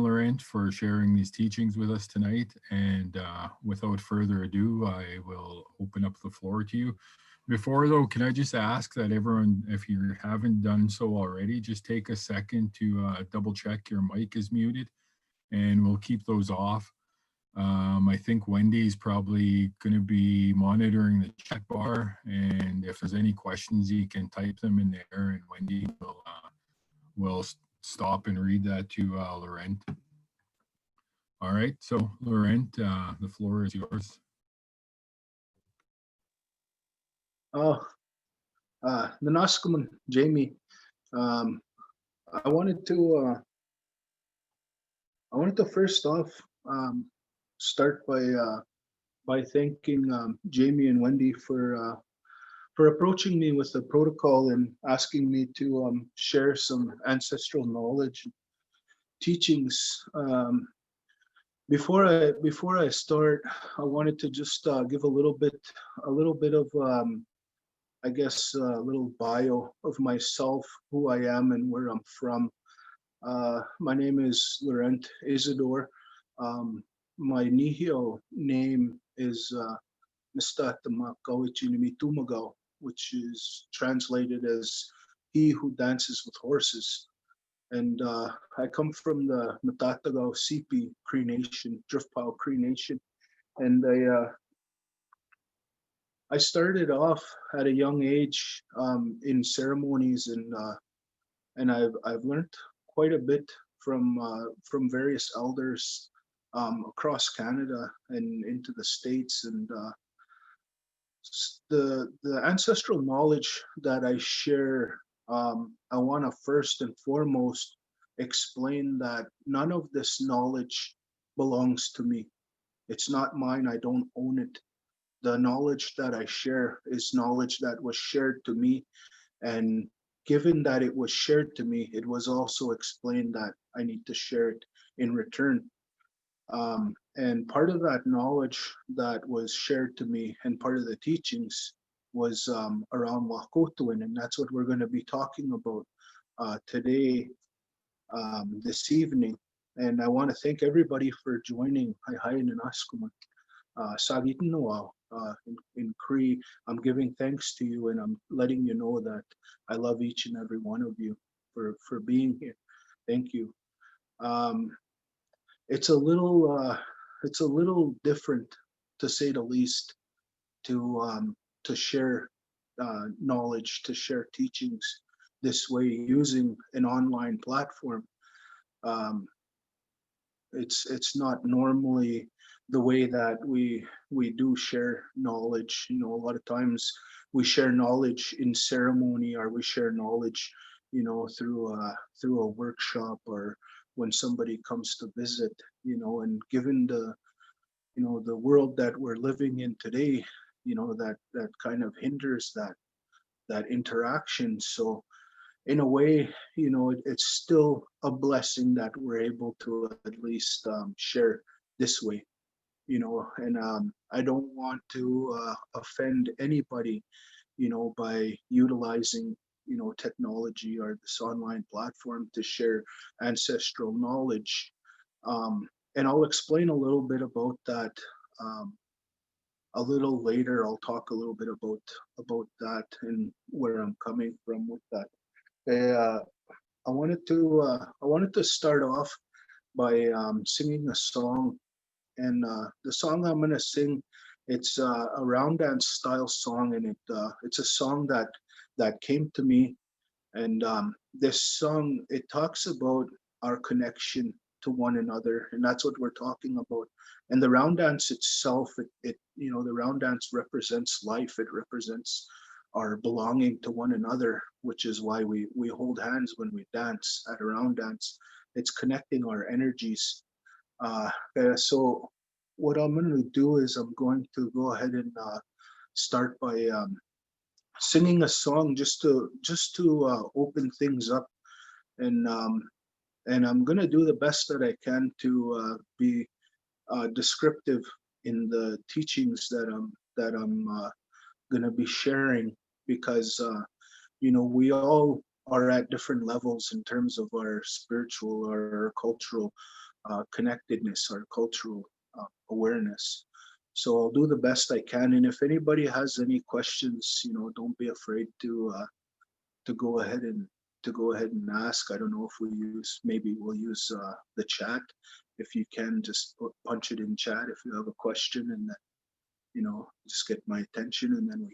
Laurent, for sharing these teachings with us tonight. And without further ado, I will open up the floor to you. Before though, can I just ask that everyone, if you haven't done so already, just take a second to double check your mic is muted, and we'll keep those off. I think Wendy's probably going to be monitoring the chat bar, and if there's any questions, you can type them in there, and Wendy will stop and read that to Laurent. All right, so Laurent, the floor is yours. Oh, Nanaskuman, Jamie. Um, I wanted to first off start by thanking Jamie and Wendy for approaching me with the protocol and asking me to share some ancestral knowledge teachings. Before I start, I wanted to just give a little bit of I guess a little bio of myself, who I am, and where I'm from. My name is Laurent Isadore. Um, my Nihio name is Mr. Tumagao, which is translated as "He who dances with horses." And I come from the Matatagaw Sipi Cree Nation, Driftpile Cree Nation, and I started off at a young age in ceremonies, and I've learned quite a bit from various elders across Canada and into the States, and the ancestral knowledge that I share. I want to first and foremost explain that none of this knowledge belongs to me. It's not mine. I don't own it. The knowledge that I share is knowledge that was shared to me. And given that it was shared to me, it was also explained that I need to share it in return. And part of that knowledge that was shared to me and part of the teachings was around wâhkôhtowin, and that's what we're going to be talking about today, this evening. And I want to thank everybody for joining. Hi, hi, Nanaskuman. Sagitinoa, in Cree, I'm giving thanks to you, and I'm letting you know that I love each and every one of you for being here. Thank you. Um, it's a little different, to say the least, to share knowledge, to share teachings this way using an online platform. Um, it's not normally the way that we do share knowledge. You know, a lot of times we share knowledge in ceremony, or we share knowledge, you know, through a workshop, or when somebody comes to visit. You know, and given the, you know, the world that we're living in today, you know, that kind of hinders that interaction. So in a way, you know, it's still a blessing that we're able to at least share this way, you know. And I don't want to offend anybody, you know, by utilizing, you know, technology or this online platform to share ancestral knowledge. And I'll explain a little bit about that um, a little later. I'll talk a little bit about that and where I'm coming from with that. Uh, I wanted to start off by singing a song, and the song I'm gonna sing, it's a round dance style song, and it's a song that came to me, and this song, it talks about our connection to one another, and that's what we're talking about. And the round dance itself, it you know, the round dance represents life. It represents our belonging to one another, which is why we hold hands when we dance at a round dance. It's connecting our energies. So what I'm going to do is I'm going to go ahead and start by singing a song just to open things up, and I'm gonna do the best that I can to be descriptive in the teachings that I'm gonna be sharing, because you know, we all are at different levels in terms of our spiritual or our cultural connectedness, our cultural awareness. So I'll do the best I can, and if anybody has any questions, don't be afraid to go ahead and ask. I don't know if maybe we'll use the chat. If you can, just punch it in chat if you have a question, and then just get my attention, and then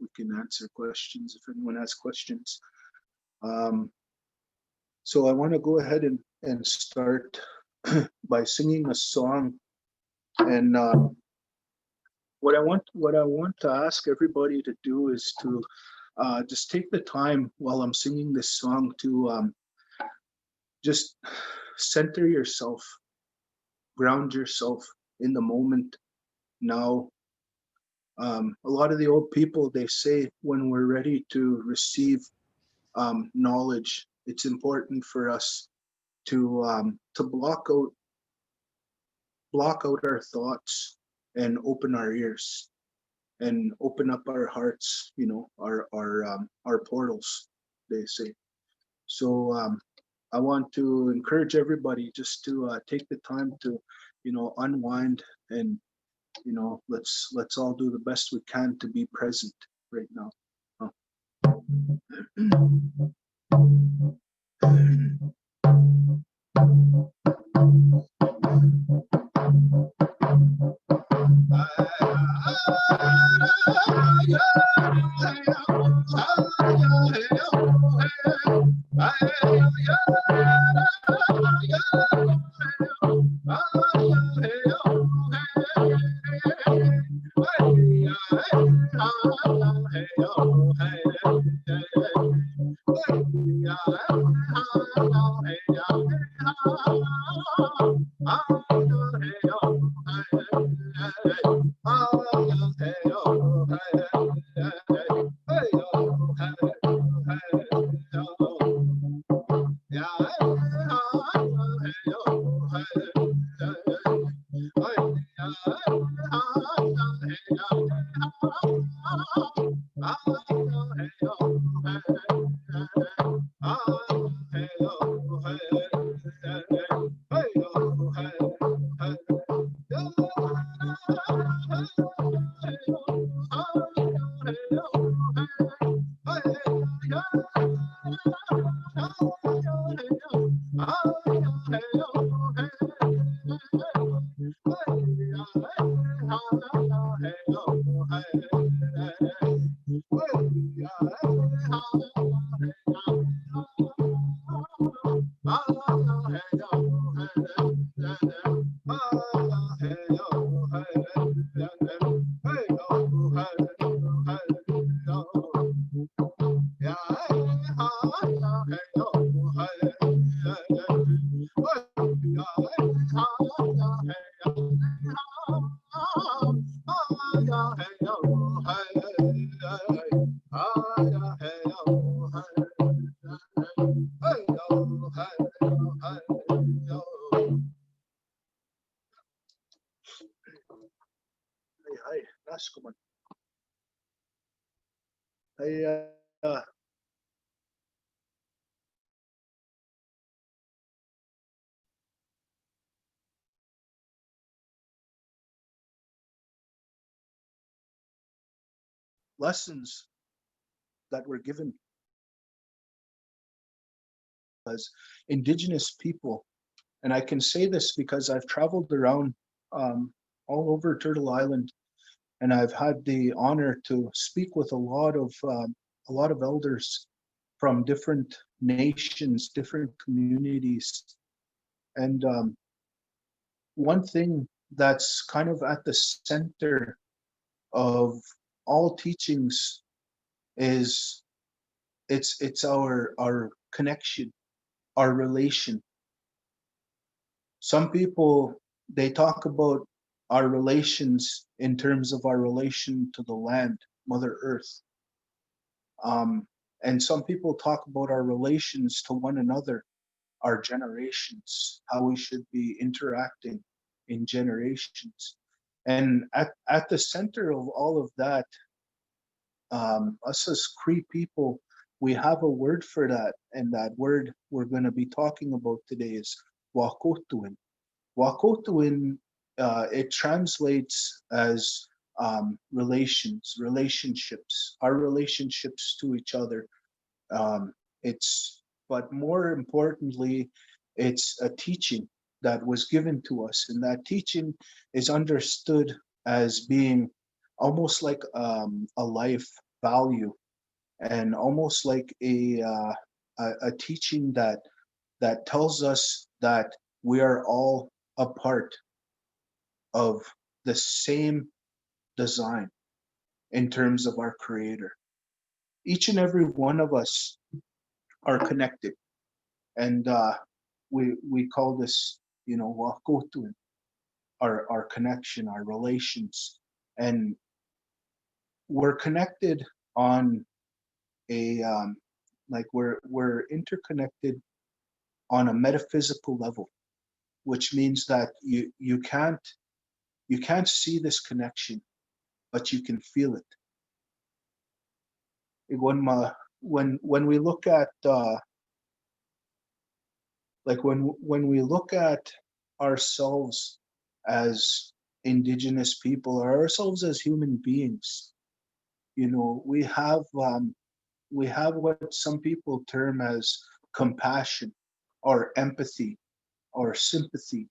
we can answer questions if anyone has questions. So I want to go ahead and start by singing a song, and what I want to ask everybody to do is to just take the time while I'm singing this song to just center yourself, ground yourself in the moment now. A lot of the old people, they say when we're ready to receive knowledge, it's important for us to block out our thoughts and open our ears and open up our hearts, our portals, they say. So I want to encourage everybody just to take the time to unwind, and let's all do the best we can to be present right now. Lessons that were given as Indigenous people. And I can say this because I've traveled around all over Turtle Island, and I've had the honor to speak with a lot of elders from different nations, different communities. And one thing that's kind of at the center of all teachings is it's our connection, our relation. Some people, they talk about our relations in terms of our relation to the land, Mother Earth. And some people talk about our relations to one another, our generations, how we should be interacting in generations. And at the center of all of that, us as Cree people, we have a word for that, and that word we're going to be talking about today is wâhkôhtowin. Wâhkôhtowin, it translates as relationships, our relationships to each other. But more importantly, it's a teaching that was given to us, and that teaching is understood as being almost like a life value, and almost like a teaching that tells us that we are all a part of the same design in terms of our creator. Each and every one of us are connected, and we call this, wâhkôhtowin, our connection, our relations, and we're connected on a like we're interconnected on a metaphysical level, which means that you can't see this connection, but you can feel it. When we look at when we look at ourselves as indigenous people, or ourselves as human beings, we have what some people term as compassion, or empathy, or sympathy.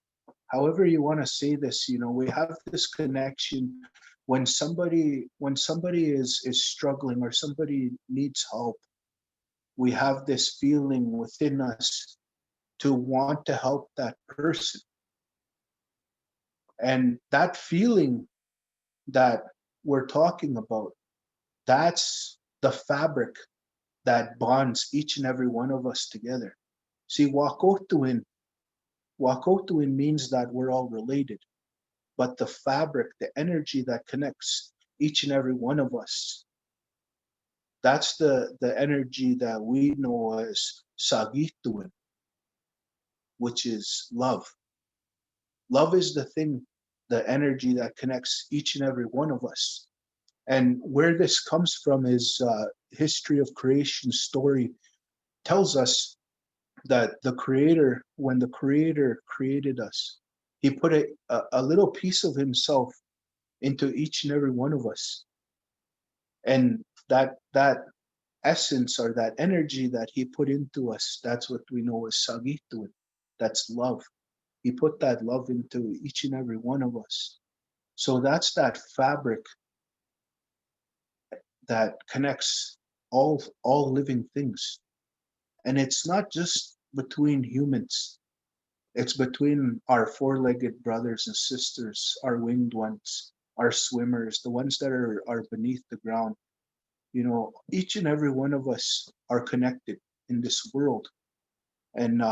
However you want to say this, we have this connection when somebody is struggling, or somebody needs help. We have this feeling within us to want to help that person. And that feeling that we're talking about, that's the fabric that bonds each and every one of us together. See, wâhkôhtowin means that we're all related, but the fabric, the energy that connects each and every one of us, that's the energy that we know as sagituin, which is love. Love is the thing, the energy that connects each and every one of us. And where this comes from is history of creation story tells us that when the creator created us, he put a little piece of himself into each and every one of us. And that essence, or that energy that he put into us, that's what we know as sagituin. That's love. He put that love into each and every one of us. So that's that fabric that connects all living things. And it's not just between humans. It's between our four-legged brothers and sisters, our winged ones, our swimmers, the ones that are beneath the ground. Each and every one of us are connected in this world. And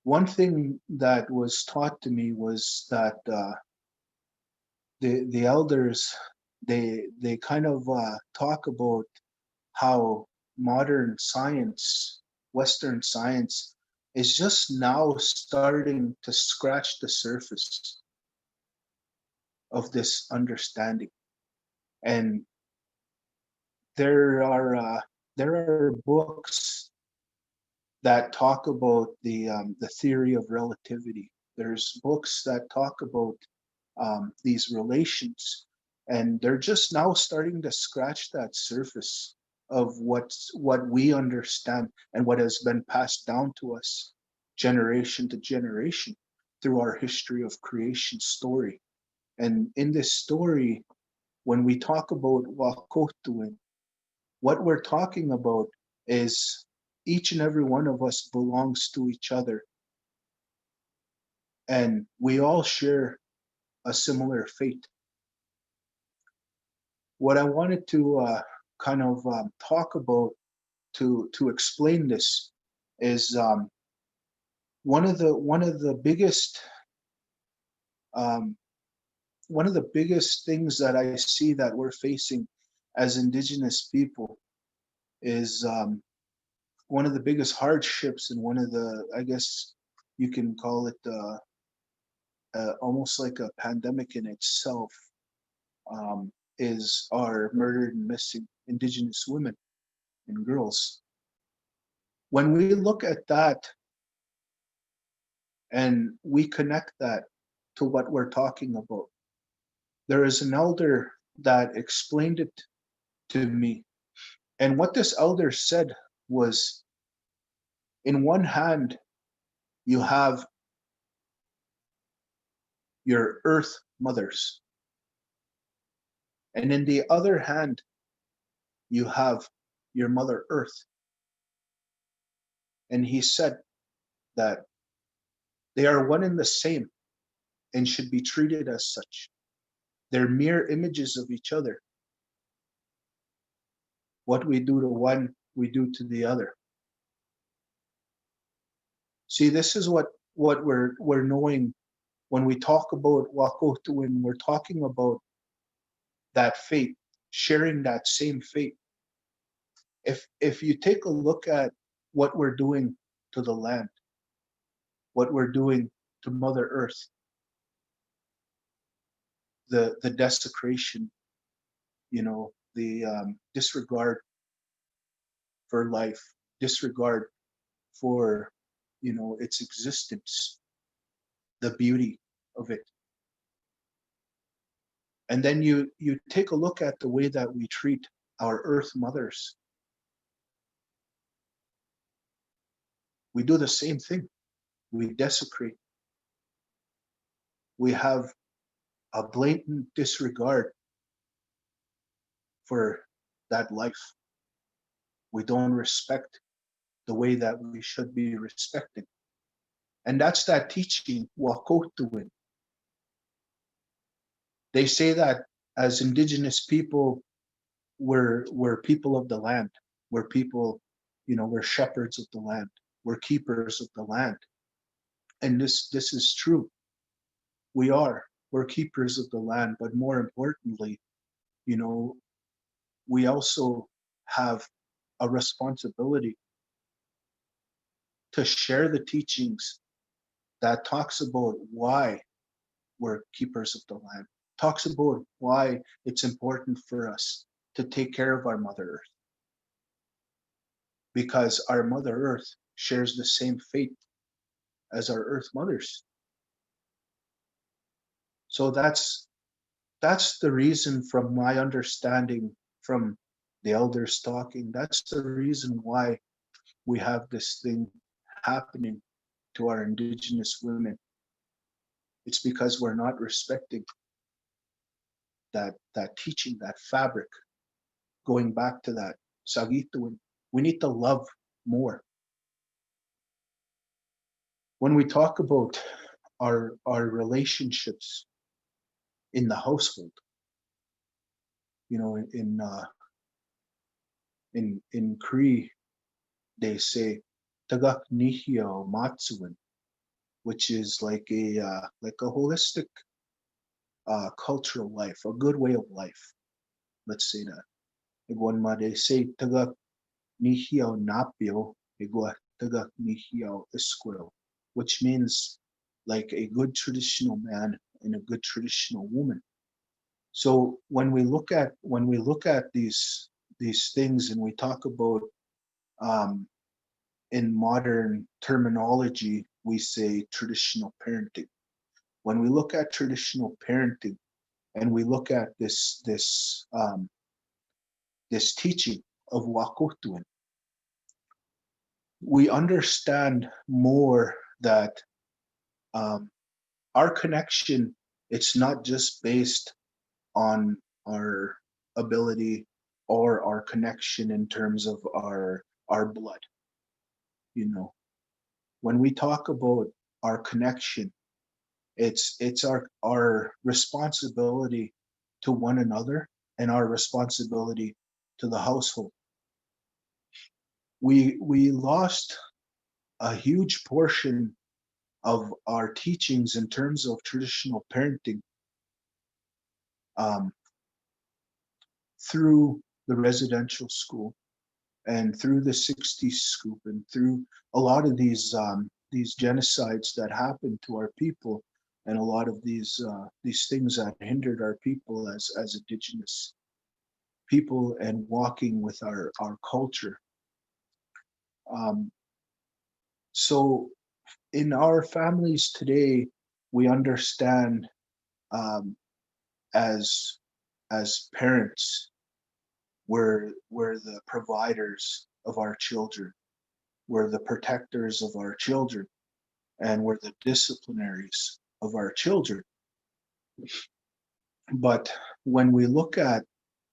one thing that was taught to me was that the elders, they kind of talk about how modern science, Western science, is just now starting to scratch the surface of this understanding. And there are uh, there are books that talk about the theory of relativity. There's books that talk about these relations, and they're just now starting to scratch that surface of what we understand, and what has been passed down to us generation to generation through our history of creation story. And in this story, when we talk about wâhkôhtowin, what we're talking about is each and every one of us belongs to each other, and we all share a similar fate. What I wanted to kind of talk about to explain this is um, one of the biggest things that I see that we're facing as indigenous people is one of the biggest hardships, and one of the, I guess you can call it almost like a pandemic in itself, is our murdered and missing indigenous women. and girls. When we look at that and we connect that to what we're talking about, there is an elder that explained it to me. And what this elder said was, in one hand, you have your earth mothers, and in the other hand, you have your Mother Earth. And he said that they are one and the same and should be treated as such. They're mere images of each other. What we do to one, we do to the other. See, this is what we're knowing when we talk about wâhkôhtowin. We're talking about that fate, sharing that same fate. If you take a look at what we're doing to the land, what we're doing to Mother Earth, the desecration, the disregard for life, disregard for its existence, the beauty of it. And then you take a look at the way that we treat our earth mothers. We do the same thing. We desecrate. We have a blatant disregard for that life. We don't respect the way that we should be respected. And that's that teaching, wâhkôhtowin. They say that as indigenous people, we're people of the land. We're people, we're shepherds of the land. We're keepers of the land. And this is true. We are. We're keepers of the land, but more importantly, we also have a responsibility to share the teachings that talks about why we're keepers of the land, talks about why it's important for us to take care of our Mother Earth. Because our Mother Earth shares the same fate as our Earth mothers. So that's the reason, from my understanding from the elders talking, that's the reason why we have this thing happening to our indigenous women. It's because we're not respecting that teaching, that fabric, going back to that sagituin. We need to love more. When we talk about our relationships in the household, in Cree, they say tagak nihio matsuin, which is like a holistic cultural life, a good way of life. Let's say that. Igwan ma they say tagak nihio napio, igwa tagak nihio isquil, which means like a good traditional man and a good traditional woman. So when we look at these things, and we talk about in modern terminology, we say traditional parenting. When we look at traditional parenting, and we look at this teaching of wâhkôhtowin, we understand more that our connection, it's not just based on our ability or our connection in terms of our blood. When we talk about our connection, it's our responsibility to one another and our responsibility to the household. We lost a huge portion of our teachings in terms of traditional parenting through the residential school and through the 60s scoop and through a lot of these genocides that happened to our people, and a lot of these things that hindered our people as indigenous. people and walking with our culture. Um, so in our families today, we understand, um, as parents, we're the providers of our children, we're the protectors of our children, and we're the disciplinaries of our children. But when we look at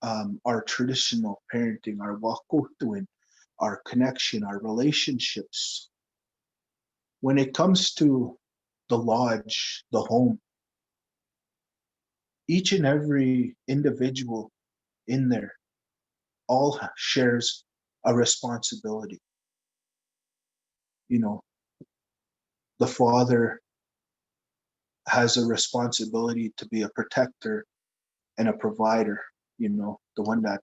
our traditional parenting, our wâhkôhtowin, our connection, our relationships, when it comes to the lodge, the home, each and every individual in there all shares a responsibility. You know, the father has a responsibility to be a protector and a provider. You know, the one that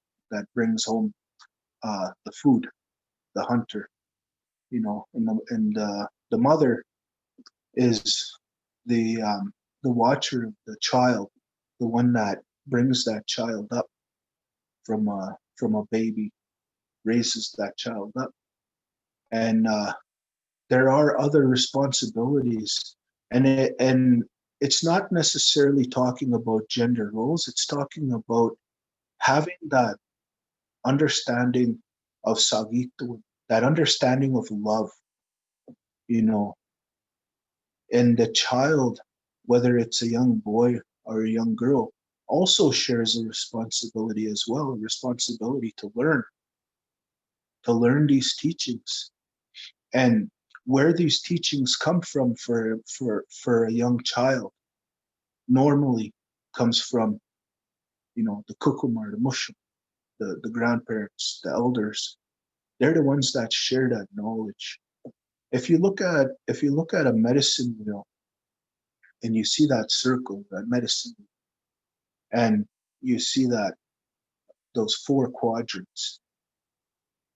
brings home the food, the hunter. You know, and the mother is the watcher of the child, the one that brings that child up from a baby, raises that child up, and there are other responsibilities, and it's not necessarily talking about gender roles. It's talking about having that understanding of sagito, that understanding of love, you know, and the child, whether it's a young boy or a young girl, also shares a responsibility as well, a responsibility to learn these teachings. And where these teachings come from for a young child normally comes from, you know, the kukumar, the mushum, the grandparents, the elders. They're the ones that share that knowledge. If you look at a medicine wheel and you see that circle, that medicine, and you see that those four quadrants,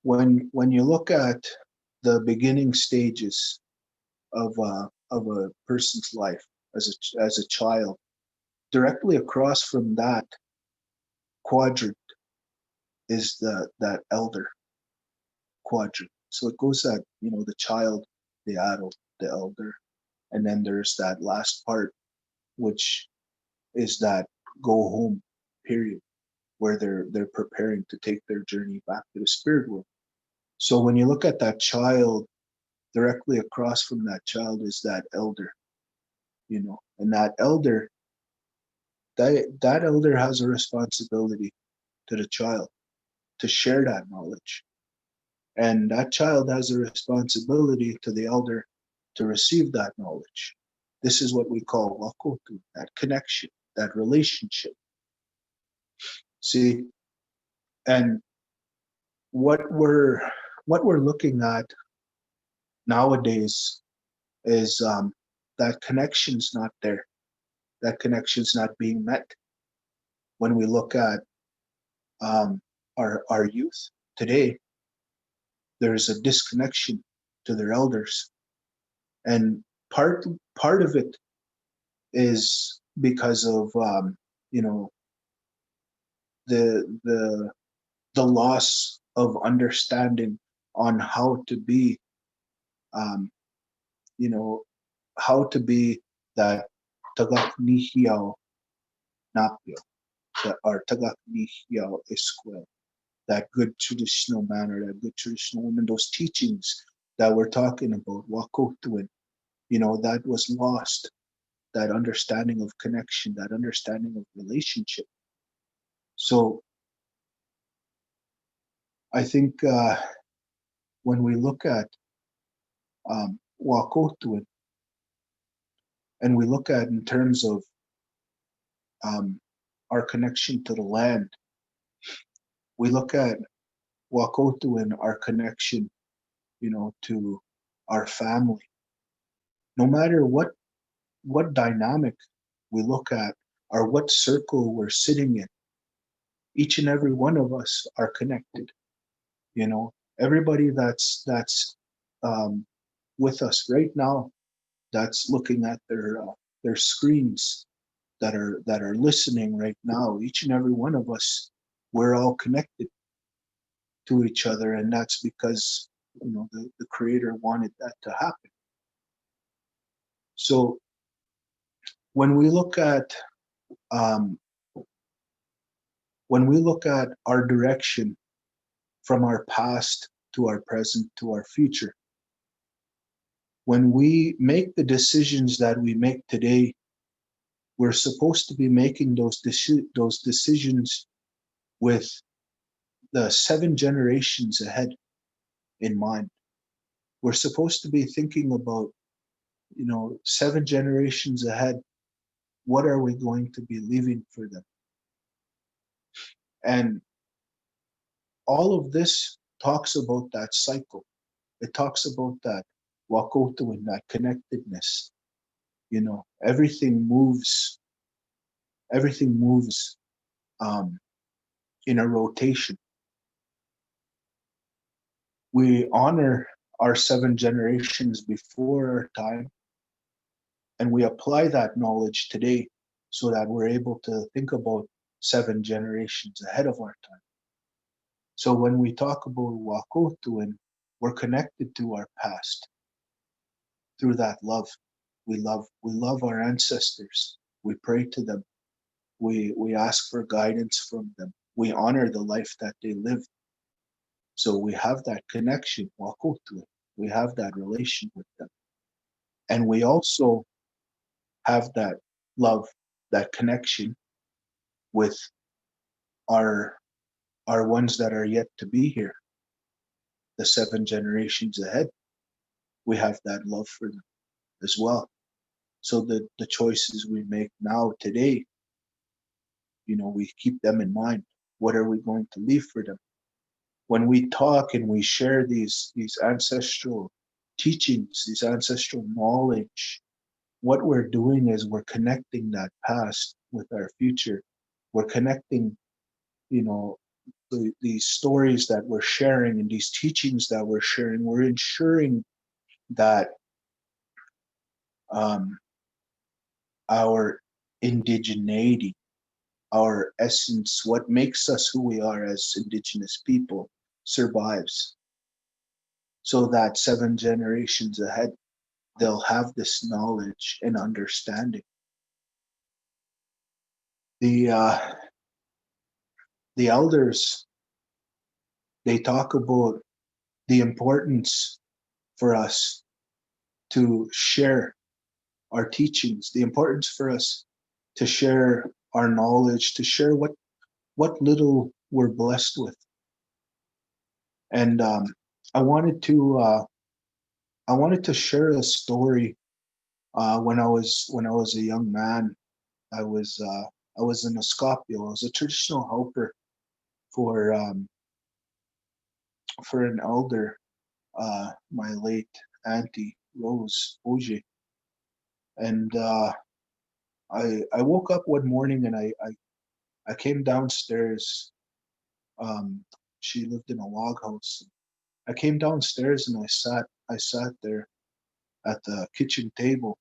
when you look at the beginning stages of a person's life as a child, directly across from that quadrant is that elder quadrant. So it goes that, you know, the child, the adult, the elder, and then there's that last part, which is that go home period, where they're preparing to take their journey back to the spirit world. So when you look at that child, directly across from that child is that elder, you know, and that elder has a responsibility to the child to share that knowledge. And that child has a responsibility to the elder to receive that knowledge. This is what we call wâhkôhtowin, that connection, that relationship. See, and what we're what we're looking at nowadays is that connection's not there. That connection's not being met. When we look at our youth today, there's a disconnection to their elders, and part part of it is because of you know, the the the loss of understanding on how to be, um, you know, how to be that tagak nihiyaw napyo, or tagak nihiyaw eskwel, that good traditional manner, that good traditional woman, those teachings that we're talking about, wâhkôhtowin, you know, that was lost, that understanding of connection, that understanding of relationship. So I think when we look at wâhkôhtowin, and we look at in terms of um, our connection to the land, we look at wâhkôhtowin, our connection, you know, to our family. No matter what dynamic we look at or what circle we're sitting in, each and every one of us are connected. You know, everybody that's um, with us right now, that's looking at their screens, that are listening right now, each and every one of us, we're all connected to each other, and that's because the Creator wanted that to happen. So when we look at um, our direction from our past to our present to our future, when we make the decisions that we make today, we're supposed to be making those decisions with the 7 generations ahead in mind. We're supposed to be thinking about, 7 generations ahead. What are we going to be leaving for them? And all of this talks about that cycle. It talks about that wâhkôhtowin, that connectedness. Everything moves. Everything moves um, in a rotation. We honor our 7 generations before our time, and we apply that knowledge today so that we're able to think about 7 generations ahead of our time. So when we talk about wâhkôhtowin, we're connected to our past through that love. We love our ancestors. We pray to them. We ask for guidance from them. We honor the life that they lived. So we have that connection, wâhkôhtowin. We have that relation with them. And we also have that love, that connection with our ones that are yet to be here, the 7 generations ahead. We have that love for them as well. So the choices we make now today, we keep them in mind. What are we going to leave for them? When we talk and we share these ancestral teachings, these ancestral knowledge, what we're doing is we're connecting that past with our future. We're connecting, these stories that we're sharing and these teachings that we're sharing. We're ensuring that um, our indigeneity, our essence, what makes us who we are as Indigenous people, survives. So that 7 generations ahead, they'll have this knowledge and understanding. The elders, they talk about the importance for us to share our teachings, the importance for us to share our knowledge, to share what little we're blessed with. And I wanted to share a story. When I was a young man, I was in a Skopje. I was a traditional helper for an elder, my late auntie Rose Oje. And I woke up one morning and I came downstairs. Um, she lived in a log house. I came downstairs and I sat there at the kitchen table,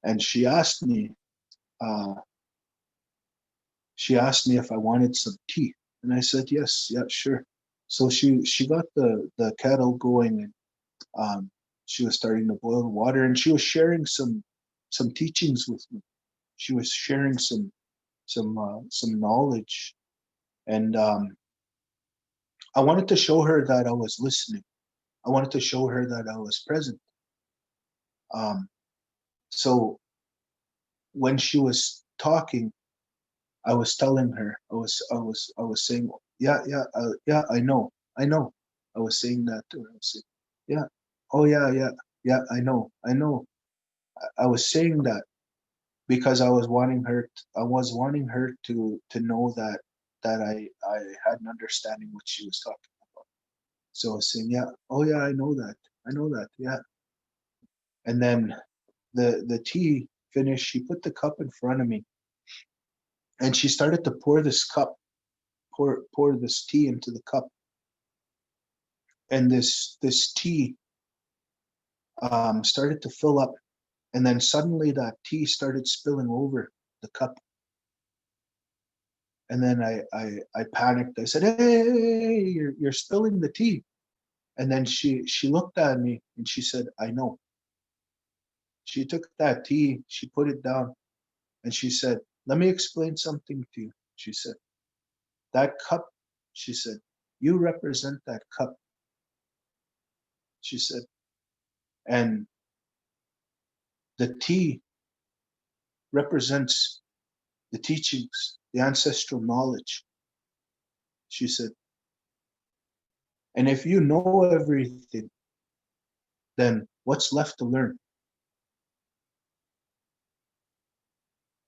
and uh, she asked me if I wanted some tea, and I said yes, yeah, sure. So she got the kettle going, and she was starting to boil the water, and she was sharing some teachings with me. She was sharing some knowledge, and I wanted to show her that I was listening. I wanted to show her that I was present. Um, so when she was talking, I was telling her, I was saying, yeah, yeah, yeah, I know. I was saying that to her. I was saying, yeah, oh yeah, yeah, yeah, I know. I was saying that because I was wanting her to know that I had an understanding what she was talking about. So I was saying, yeah, oh yeah, I know that, yeah. And then the tea finished. She put the cup in front of me, and she started to pour this tea into the cup, and this tea started to fill up, and then suddenly that tea started spilling over the cup, And then I panicked. I said, "Hey, you're spilling the tea." And then she looked at me and she said, "I know." She took that tea, she put it down, and she said, "Let me explain something to you." She said, "That cup," she said, "you represent that cup." She said, "And the tea represents the teachings, the ancestral knowledge." She said, "And if you know everything, then what's left to learn?"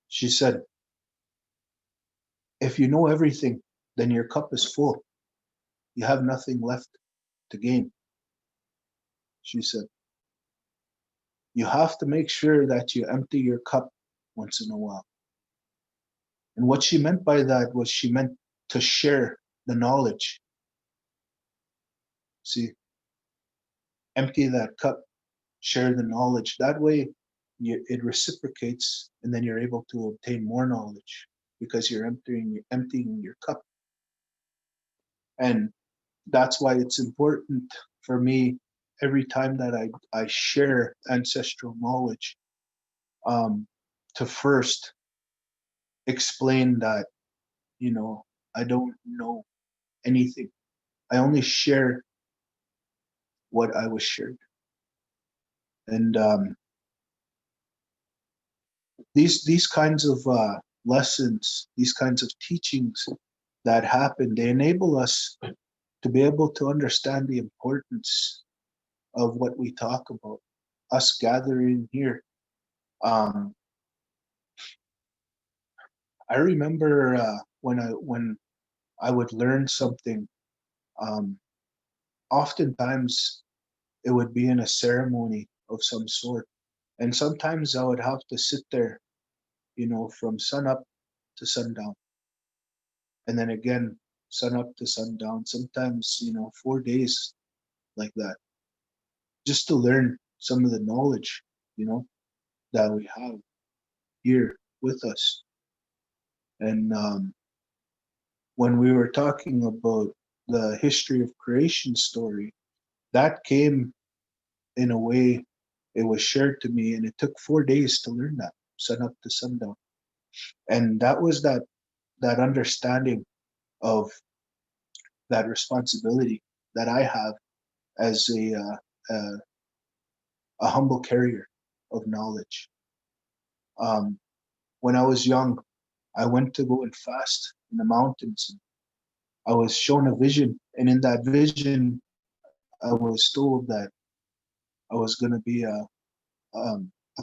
She said, "If you know everything, then your cup is full. You have nothing left to gain." She said, "You have to make sure that you empty your cup once in a while." And what she meant by that was she meant to share the knowledge. See, empty that cup, share the knowledge. That way, it reciprocates, and then you're able to obtain more knowledge because you're emptying your cup. And that's why it's important for me every time that I share ancestral knowledge, um, to first explain that, you know, I don't know anything. I only share what I was shared. And these kinds of lessons, these kinds of teachings that happen, they enable us to be able to understand the importance of what we talk about. Us gathering here. Um, I remember when I would learn something. Um, Oftentimes it would be in a ceremony of some sort, and sometimes I would have to sit there, from sun up to sundown, and then again sun up to sundown. Sometimes 4 days like that, just to learn some of the knowledge, you know, that we have here with us. And when we were talking about the history of creation story, that came in a way, it was shared to me, and it took 4 days to learn that, sun up to sundown. And that was that understanding of that responsibility that I have as a humble carrier of knowledge. Um, when I was young, I went to go and fast in the mountains. And I was shown a vision, and in that vision, I was told that I was going to be a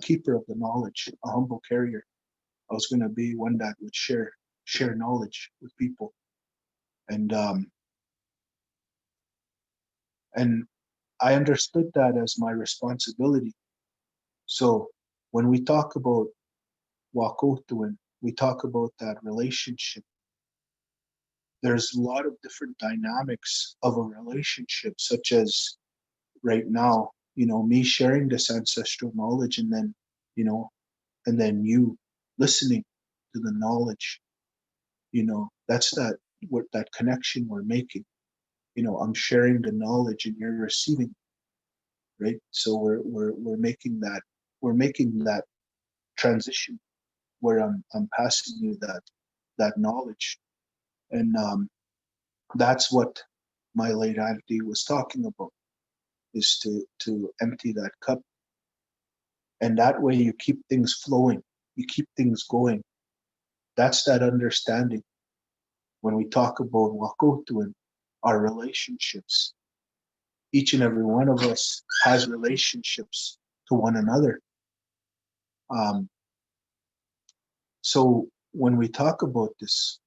keeper of the knowledge, a humble carrier. I was going to be one that would share knowledge with people, and and I understood that as my responsibility. So when we talk about wâhkôhtowin, we talk about that relationship. There's a lot of different dynamics of a relationship, such as right now, me sharing this ancestral knowledge, and then, you listening to the knowledge. That's that connection we're making. I'm sharing the knowledge and you're receiving, right? So we're making that transition where I'm passing you that knowledge. And that's what my late auntie was talking about, is to empty that cup. And that way you keep things flowing, you keep things going. That's that understanding. When we talk about wâhkôhtowin, our relationships, each and every one of us has relationships to one another. Um, so when we talk about this,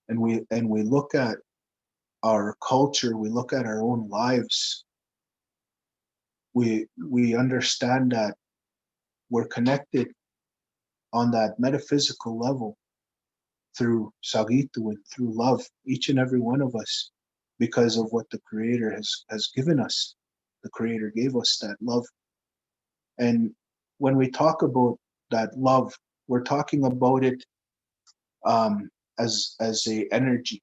and we look at our culture, we look at our own lives, we understand that we're connected on that metaphysical level through Sagitu and through love, each and every one of us, because of what the Creator has given us. The Creator gave us that love. And when we talk about that love, we're talking about it as a energy.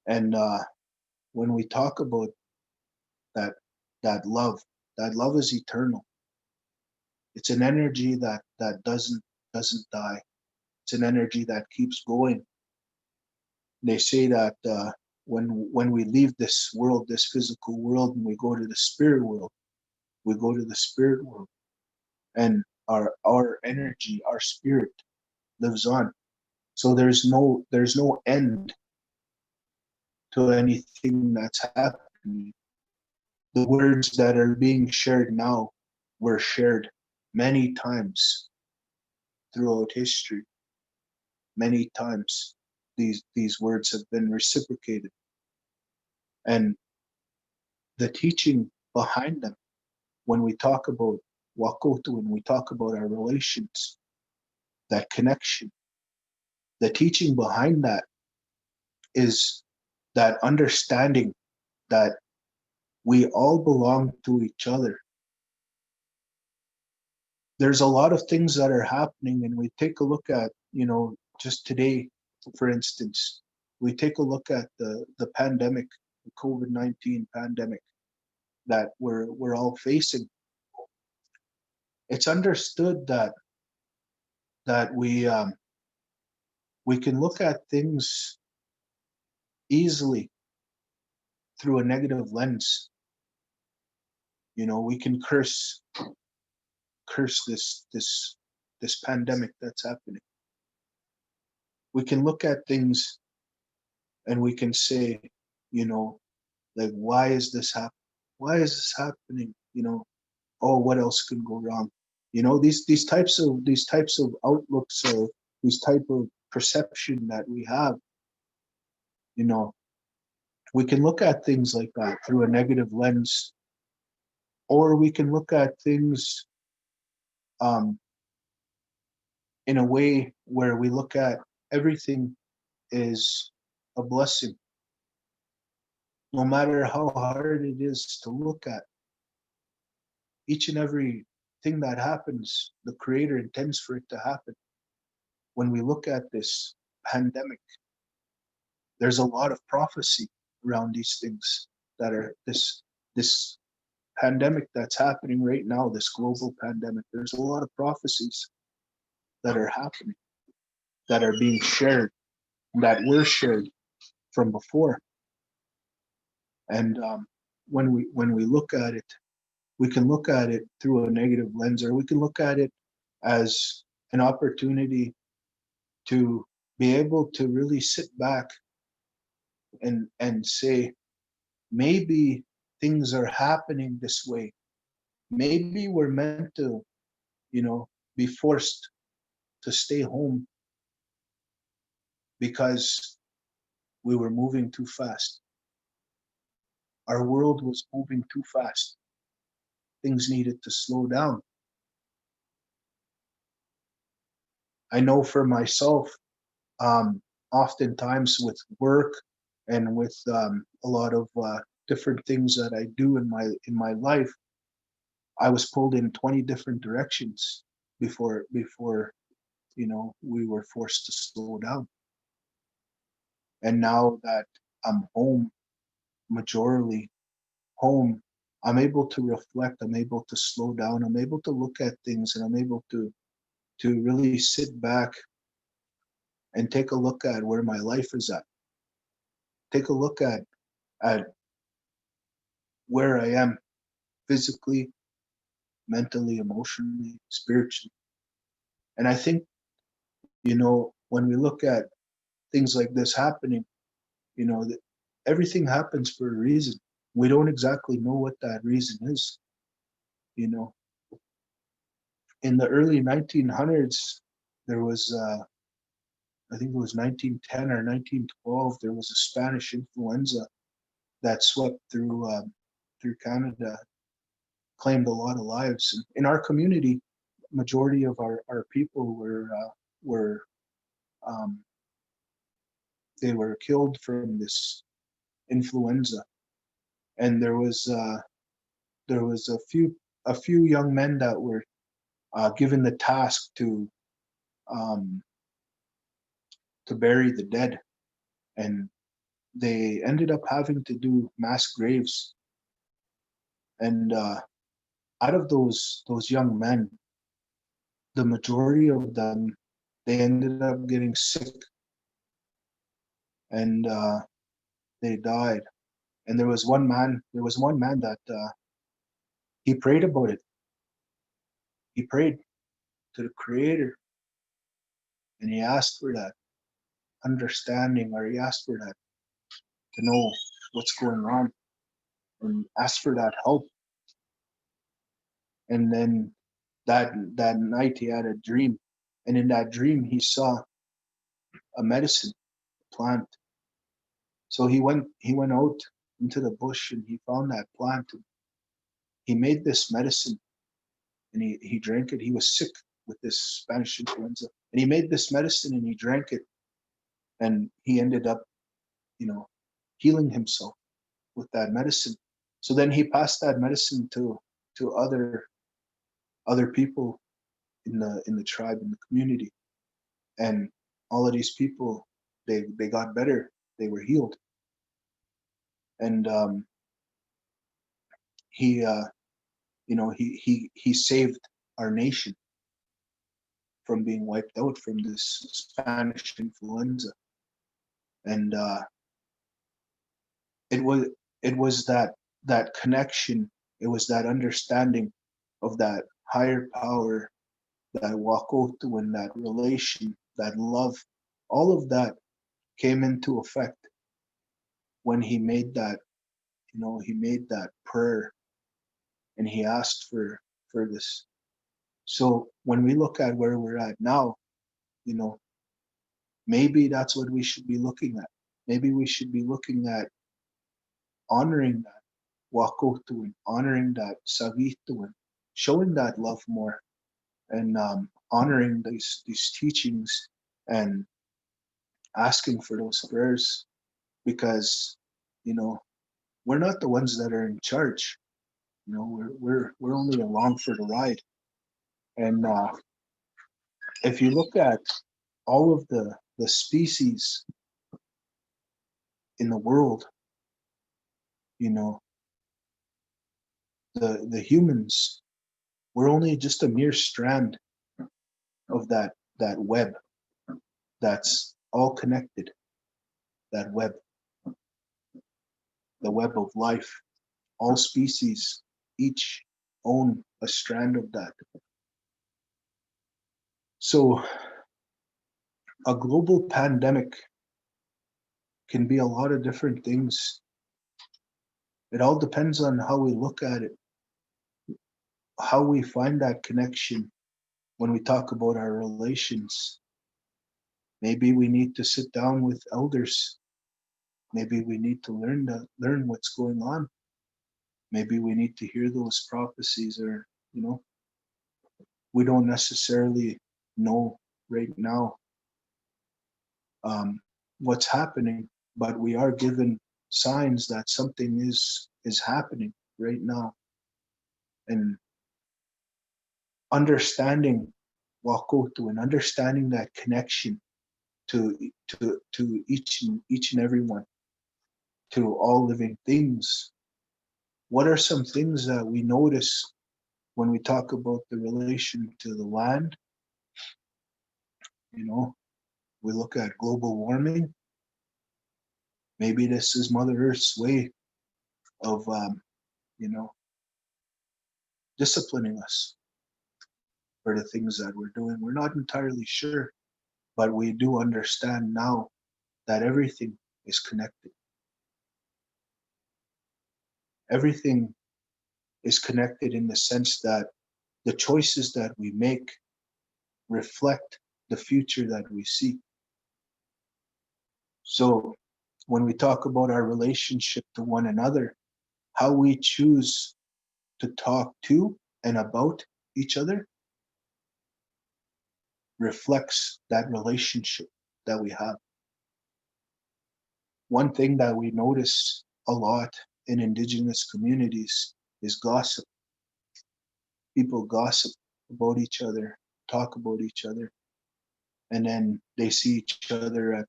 And when we talk about that that love, that love is eternal. It's an energy that doesn't die. It's an energy that keeps going. They say that when we leave this world, this physical world, and we go to the spirit world, we go to the spirit world, and our energy, our spirit lives on. So there's no end to anything that's happening. The words that are being shared now were shared many times throughout history. Many times these words have been reciprocated, and the teaching behind them, when we talk about wâhkôhtowin, when we talk about our relations, that connection, the teaching behind that is that understanding that we all belong to each other. There's a lot of things that are happening, and we take a look at, just today, for instance, we take a look at the pandemic, the COVID-19 pandemic that we're all facing. It's understood that we can look at things easily through a negative lens. We can curse this pandemic that's happening. We can look at things and we can say, you know, like, why is this happening? Why is this happening? Oh, what else can go wrong? These types of outlooks, or these type of perception that we have, you know, we can look at things like that through a negative lens, or we can look at things um, in a way where we look at everything is a blessing, no matter how hard it is to look at. Each and every thing that happens, the Creator intends for it to happen. When we look at this pandemic, there's a lot of prophecy around these things that are this pandemic that's happening right now, this global pandemic. There's a lot of prophecies that are happening, that are being shared, that were shared from before. And when we look at it, we can look at it through a negative lens, or we can look at it as an opportunity to be able to really sit back and say, maybe things are happening this way. Maybe we're meant to, be forced to stay home because we were moving too fast. Our world was moving too fast. Things needed to slow down. I know for myself, oftentimes with work and with a lot of different things that I do in my life, I was pulled in 20 different directions before we were forced to slow down. And now that I'm home, majorly home, I'm able to reflect, I'm able to slow down, I'm able to look at things, and I'm able to really sit back and take a look at where my life is at. Take a look at where I am physically, mentally, emotionally, spiritually. And I think, when we look at things like this happening, that everything happens for a reason. We don't exactly know what that reason is. You know, in the early 1900s, there was, I think it was 1910 or 1912, there was a Spanish influenza that swept through Canada, claimed a lot of lives. In our community, majority of our people were um, they were killed from this influenza, and there was a few young men that were given the task to um, to bury the dead, and they ended up having to do mass graves. And out of those young men, the majority of them, they ended up getting sick, and they died. And there was one man that he prayed about it. He prayed to the Creator, and he asked for that understanding, or he asked for that to know what's going on, and asked for that help. And then that night he had a dream, and in that dream he saw a medicine plant. So he went out into the bush and he found that plant. And he made this medicine, and he drank it. He was sick with this Spanish influenza, and he made this medicine and he drank it, and he ended up, you know, healing himself with that medicine. So then he passed that medicine to other people in the tribe, in the community, and all of these people, they got better. They were healed. And he he saved our nation from being wiped out from this Spanish influenza. And it was it was that connection, it was that understanding of that higher power, that wâhkôhtowin, that relation, that love, all of that came into effect when he made that prayer, and he asked for this. So when we look at where we're at now, you know, maybe that's what we should be looking at. Maybe we should be looking at honoring that wâhkôhtowin, honoring that sagituin, showing that love more, and honoring these teachings, and asking for those prayers, because you know we're not the ones that are in charge. We're only along for the ride. And if you look at all of the species in the world, you know, the humans, we're only just a mere strand of that web that's all connected. That web, the web of life. All species each own a strand of that. So a global pandemic can be a lot of different things. It all depends on how we look at it, how we find that connection when we talk about our relations. Maybe we need to sit down with elders. Maybe we need to learn what's going on. Maybe we need to hear those prophecies, or we don't necessarily know right now what's happening, but we are given signs that something is happening right now. And understanding wâhkôhtowin, understanding that connection to each and every one, to all living things. What are some things that we notice when we talk about the relation to the land? We look at global warming. Maybe this is Mother Earth's way of you know disciplining us for the things that we're doing. We're not entirely sure, but we do understand now that everything is connected. Everything is connected in the sense that the choices that we make reflect the future that we see. So when we talk about our relationship to one another, how we choose to talk to and about each other reflects that relationship that we have. One thing that we notice a lot in Indigenous communities is gossip. People gossip about each other, talk about each other. and then they see each other at,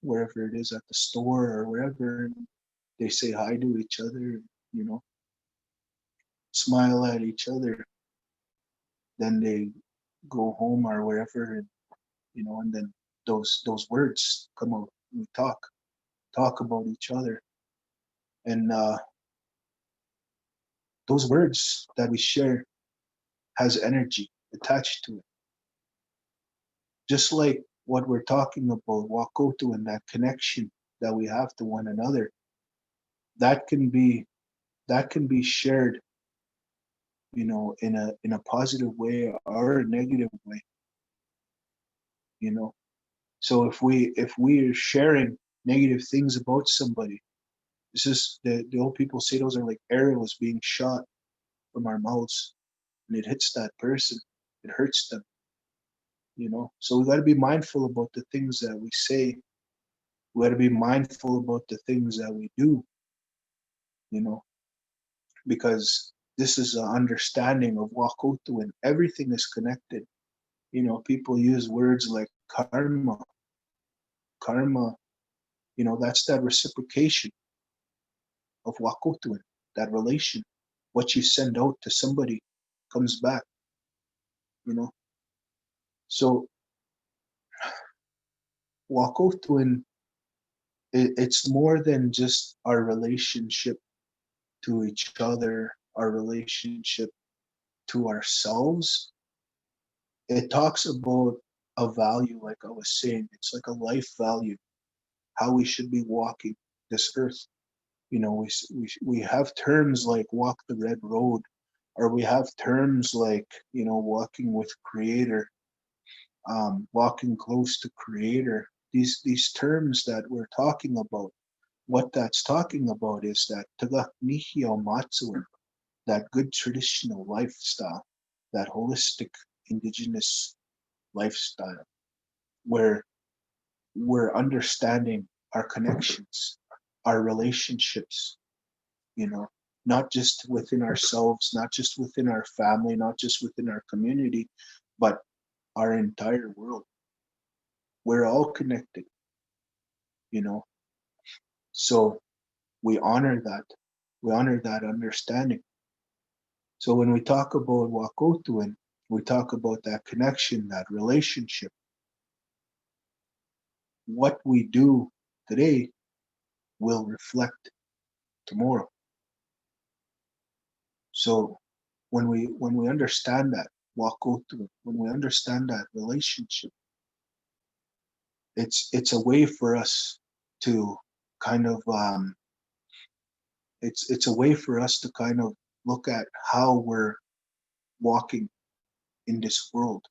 wherever it is, at the store or wherever, and they say hi to each other, you know, smile at each other. Then they go home or wherever, and and then those words come out. We talk about each other, and those words that we share has energy attached to it. Just like what we're talking about, wâhkôhtowin, and that connection that we have to one another, that can be shared, in a positive way or a negative way, you know. So if we are sharing negative things about somebody, this is the old people say those are like arrows being shot from our mouths, and it hits that person, it hurts them, So we got to be mindful about the things that we say. We got to be mindful about the things that we do, you know, because this is an understanding of wâhkôhtowin. Everything is connected. People use words like karma. Karma, that's that reciprocation of wâhkôhtowin, that relation. What you send out to somebody comes back, you know. So wâhkôhtowin, it's more than just our relationship to each other, our relationship to ourselves. It talks about a value, like I was saying. It's like a life value, how we should be walking this earth. We have terms like walk the red road, or we have terms like, walking with creator, walking close to creator. These terms that we're talking about, what that's talking about is that tagaknihio matsuin, that good traditional lifestyle, that holistic indigenous lifestyle, where we're understanding our connections, our relationships, you know, not just within ourselves, not just within our family, not just within our community, but our entire world. We're all connected, you know. So we honor that. We honor that understanding. So when we talk about wâhkôhtowin, we talk about that connection, that relationship. What we do today will reflect tomorrow. So when we understand that wâhkôhtowin, when we understand that relationship, it's a way for us to kind of it's a way for us to kind of look at how we're walking in this world.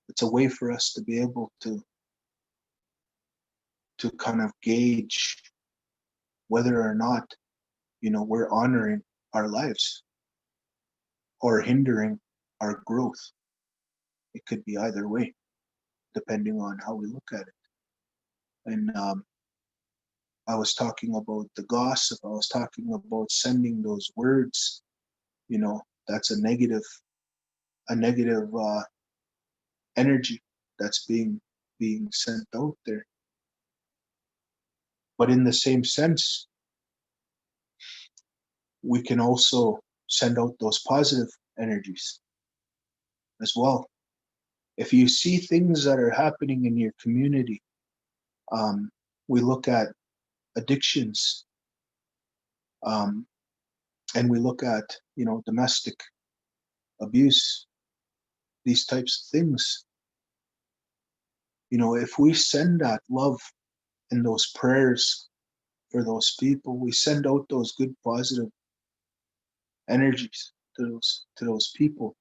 It's a way for us to be able to kind of gauge whether or not, we're honoring our lives or hindering our growth. It could be either way, depending on how we look at it. And I was talking about the gossip. I was talking about sending those words. That's a negative energy that's being sent out there. But in the same sense, we can also send out those positive energies as well. If you see things that are happening in your community, we look at addictions, um, and we look at, domestic abuse, these types of things. If we send that love and those prayers for those people, we send out those good positive energies to those people.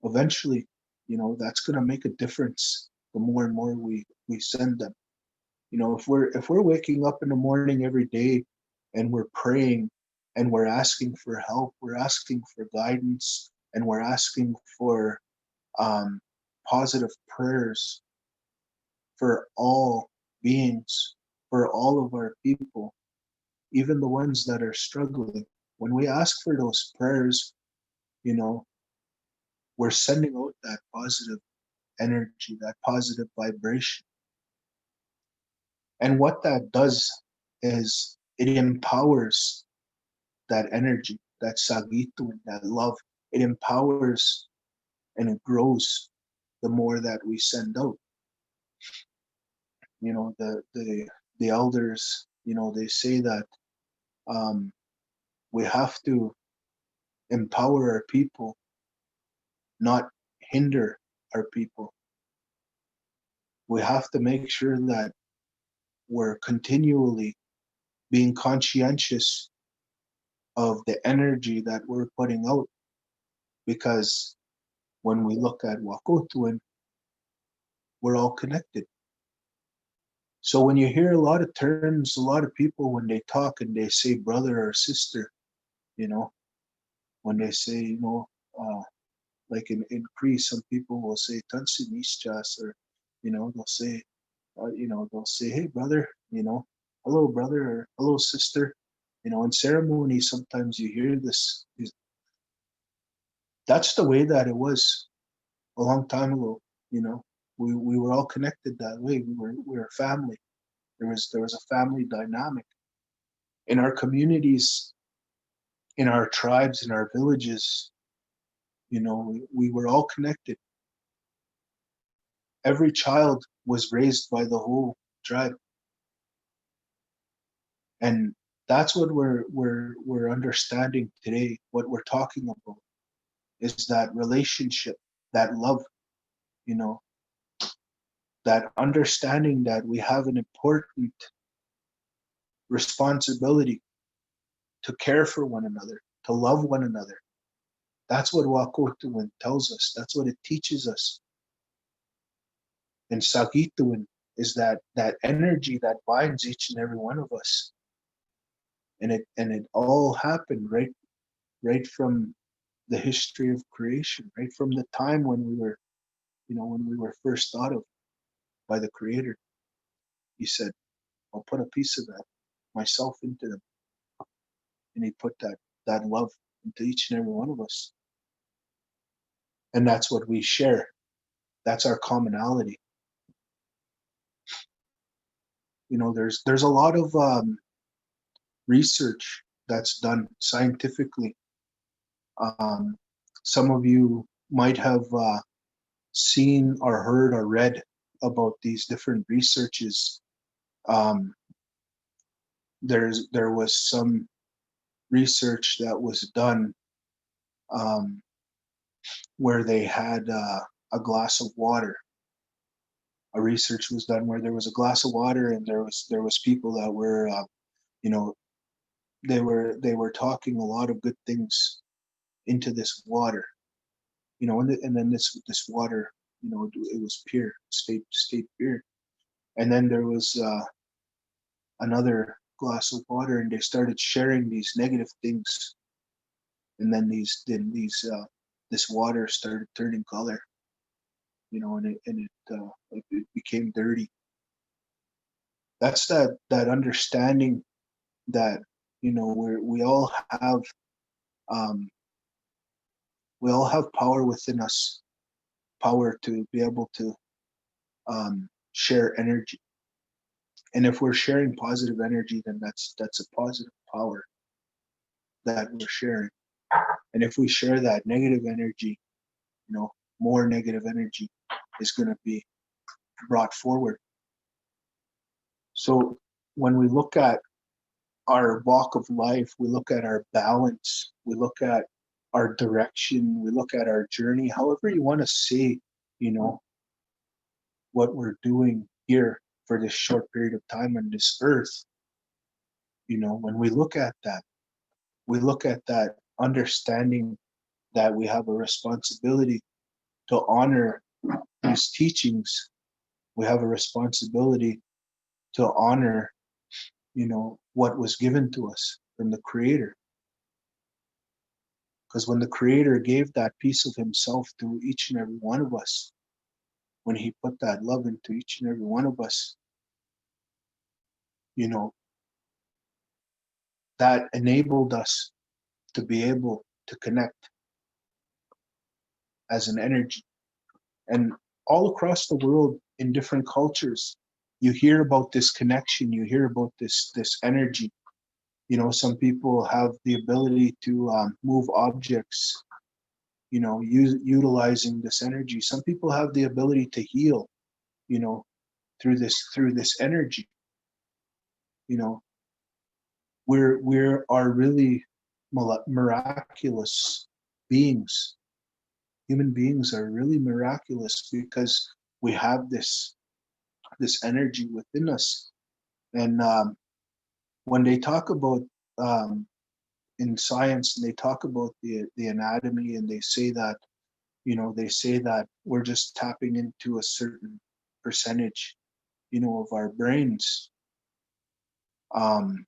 Eventually, that's going to make a difference. The more and more we send them, if we're waking up in the morning every day and we're praying and we're asking for help, we're asking for guidance, and we're asking for um, positive prayers for all beings, for all of our people, even the ones that are struggling. When we ask for those prayers, you know, we're sending out that positive energy, that positive vibration. And what that does is it empowers that energy, that wâhkôhtowin, that love. It empowers and it grows the more that we send out. You know, the elders, you know, they say that we have to empower our people, not hinder our people. We have to make sure that we're continually being conscientious of the energy that we're putting out, because when we look at wâhkôhtowin, we're all connected. So when you hear a lot of terms, a lot of people, when they talk and they say brother or sister, you know, when they say, you know, like in Cree, some people will say tansi nischas, or, you know, they'll say, hey brother, you know, hello brother, or hello sister. You know, in ceremony, sometimes you hear this. That's the way that it was a long time ago. You know, we were all connected that way. We were family. There was a family dynamic in our communities, in our tribes, in our villages. You know, we were all connected. Every child was raised by the whole tribe, and that's what we're understanding today. What we're talking about is that relationship, that love. You know, that understanding that we have an important responsibility to care for one another, to love one another. That's what wâhkôhtowin tells us. That's what it teaches us. And wâhkôhtowin is that energy that binds each and every one of us. And it all happened right from the history of creation, right from the time when we were, you know, when we were first thought of by the Creator. He said, I'll put a piece of that myself into them. And he put that love into each and every one of us. And that's what we share. That's our commonality. You know, there's a lot of research that's done scientifically. Um, some of you might have seen or heard or read about these different researches. Um, there was some research that was done um, where they had a glass of water. A research was done where there was a glass of water, and there was people that were you know, they were talking a lot of good things into this water, you know, and then this water, you know, it was pure, state pure. And then there was another glass of water, and they started sharing these negative things, and then this water started turning color, you know, it became dirty. That's that understanding that, you know, um, we all have power within us, power to be able to share energy. And if we're sharing positive energy, then that's a positive power that we're sharing. And if we share that negative energy, you know, more negative energy is going to be brought forward. So when we look at our walk of life, we look at our balance, we look at our direction, we look at our journey, however you want to say, you know, what we're doing here for this short period of time on this earth. You know, when we look at that, we look at that understanding that we have a responsibility to honor these teachings. We have a responsibility to honor, you know, what was given to us from the Creator. Because when the Creator gave that piece of Himself to each and every one of us, when He put that love into each and every one of us, you know, that enabled us to be able to connect as an energy. And all across the world in different cultures, you hear about this connection, you hear about this energy. Some people have the ability to move objects, utilizing this energy. Some people have the ability to heal, you know, through this energy. You know, we're really miraculous beings. Human beings are really miraculous because we have this energy within us. And when they talk about um, in science, and they talk about the anatomy, and they say that we're just tapping into a certain percentage, of our brains. Um,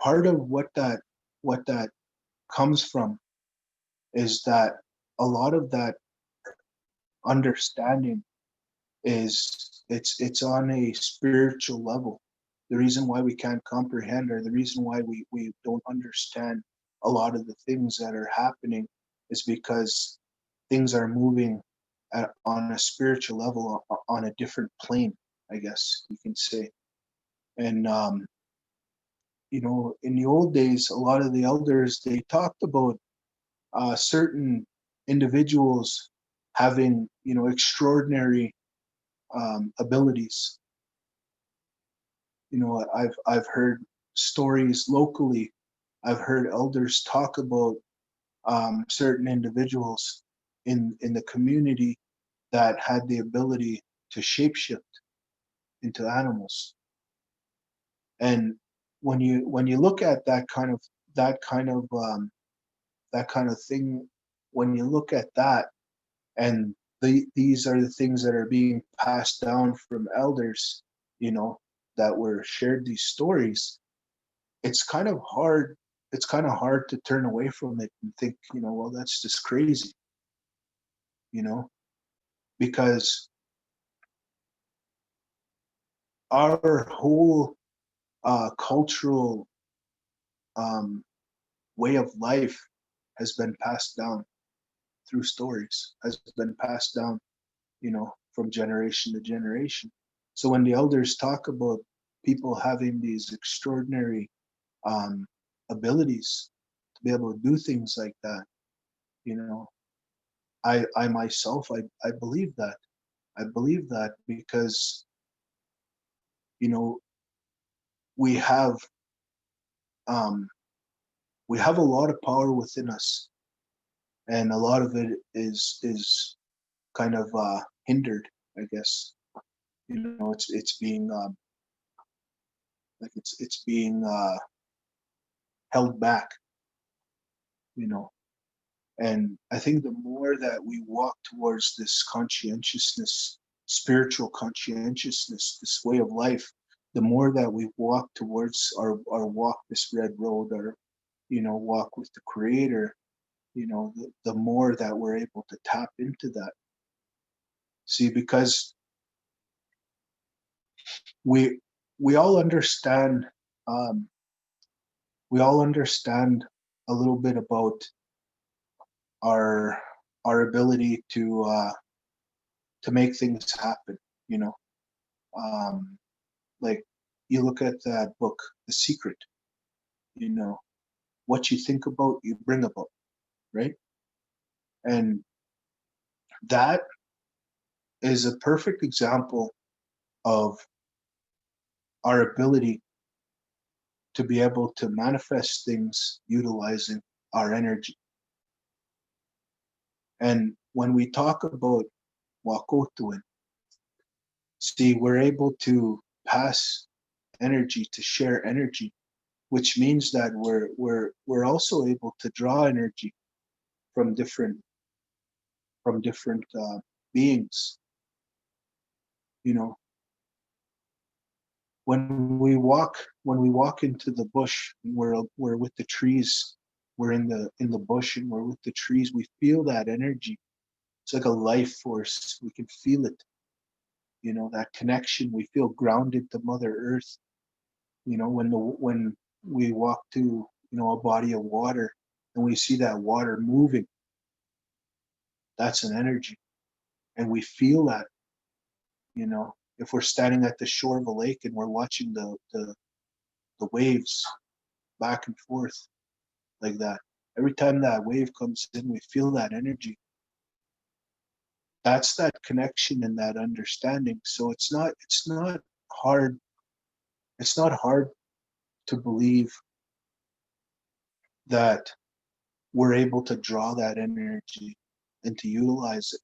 Part of what that comes from is that a lot of that understanding it's on a spiritual level. The reason why we can't comprehend, or the reason why we don't understand a lot of the things that are happening, is because things are moving on a spiritual level, on a different plane, I guess you can say. And in the old days, a lot of the elders, they talked about certain individuals having extraordinary abilities. I've heard stories locally. I've heard elders talk about certain individuals in the community that had the ability to shapeshift into animals. And when you look at that kind of thing, when you look at that, and these are the things that are being passed down from elders, that were shared these stories, it's kind of hard. It's kind of hard to turn away from it and think, well, that's just crazy, you know, because our whole cultural um, way of life has been passed down through stories, has been passed down, from generation to generation. So when the elders talk about people having these extraordinary um, abilities to be able to do things like that, you know, I myself, I believe that. I believe that because, you know, we have um, we have a lot of power within us, and a lot of it is kind of hindered, I guess. It's being it's being held back, you know. And I think the more that we walk towards this conscientiousness, spiritual conscientiousness, this way of life, the more that we walk towards our walk this red road, or walk with the Creator, the more that we're able to tap into that. See, because we we all understand um, we all understand a little bit about our our ability to make things happen. You know, um, like, you look at that book, The Secret. You know, what you think about, you bring about, right? And that is a perfect example of our ability to be able to manifest things utilizing our energy. And when we talk about wâhkôhtowin, see, we're able to pass energy, to share energy, which means that we're also able to draw energy from different beings. You know, when we walk into the bush, we're with the trees. We're in the bush, and we're with the trees. We feel that energy. It's like a life force. We can feel it. That connection. We feel grounded to Mother Earth. When we walk to a body of water, and we see that water moving, That's an energy. And we feel that, if we're standing at the shore of a lake and we're watching the waves back and forth like that. Every time that wave comes in, we feel that energy. That's that connection and that understanding. So it's not hard. It's not hard to believe that we're able to draw that energy and to utilize it.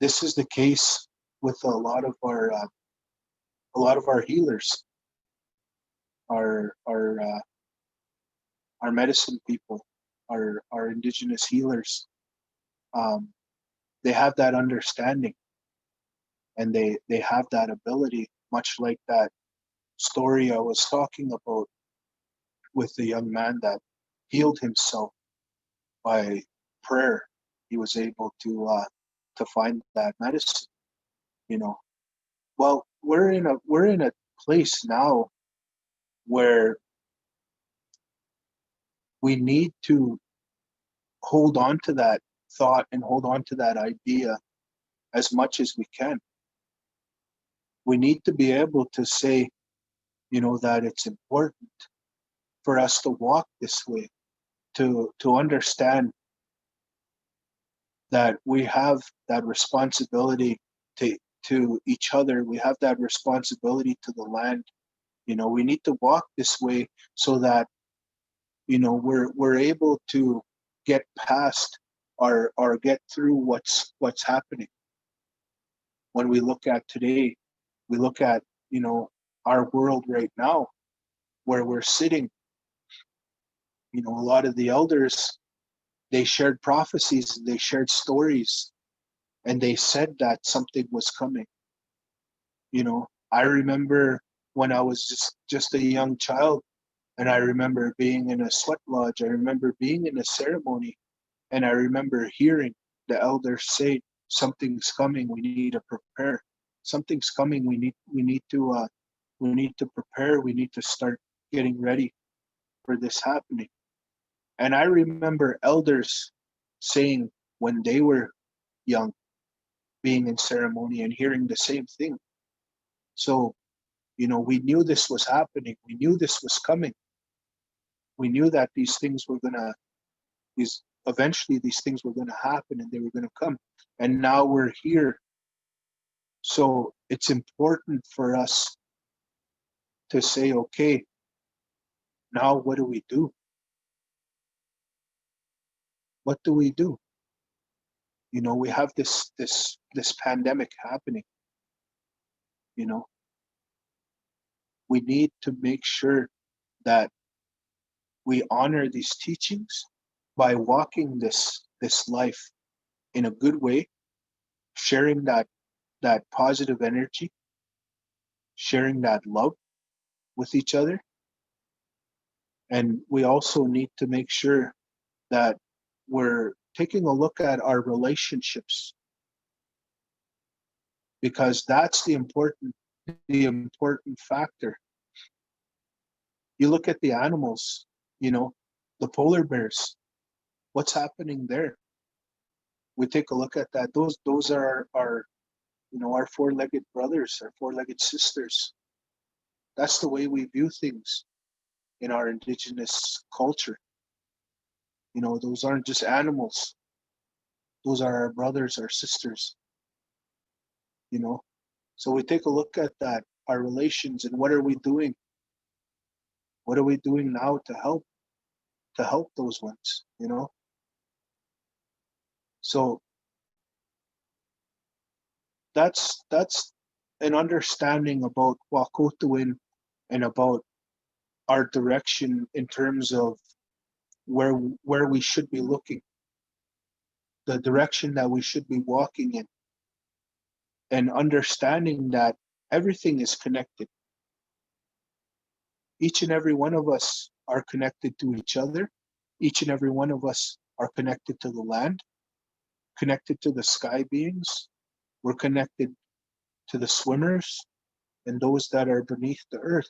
This is the case with a lot of our healers, our our medicine people, our indigenous healers. Um, they have that understanding, and they have that ability, much like that story I was talking about with the young man that healed himself by prayer. He was able to find that medicine. You know, well, we're in a place now where we need to hold on to that thought and hold on to that idea as much as we can. We need to be able to say, that it's important for us to walk this way, to understand that we have that responsibility to to each other. We have that responsibility to the land. We need to walk this way so that we're able to get past or get through what's happening. When we look at today, we look at our world right now, where we're sitting. A lot of the elders, they shared prophecies, they shared stories, and they said that something was coming. I remember when I was just a young child, and I remember being in a sweat lodge. I remember being in a ceremony, and I remember hearing the elders say, "Something's coming. We need to prepare. Something's coming. We need to prepare. We need to start getting ready for this happening." And I remember elders saying when they were young, being in ceremony and hearing the same thing. So, we knew this was happening. We knew this was coming. We knew that these things were gonna happen and they were gonna come. And now we're here. So it's important for us to say, okay, now what do we do? What do we do? We have this pandemic happening. You know, we need to make sure that we honor these teachings by walking this life in a good way, sharing that positive energy, sharing that love with each other. And we also need to make sure that we're taking a look at our relationships, because that's the important factor. You look at the animals, the polar bears, what's happening there? We take a look at that. Those are our four-legged brothers, our four-legged sisters. That's the way we view things in our indigenous culture. Those aren't just animals. Those are our brothers, our sisters. So we take a look at that, our relations, and what are we doing? What are we doing now to help those ones? So that's an understanding about wâhkôhtowin and about our direction in terms of where we should be looking, the direction that we should be walking in, and understanding that everything is connected. Each and every one of us are connected to each other. Each and every one of us are connected to the land, connected to the sky beings. We're connected to the swimmers and those that are beneath the earth.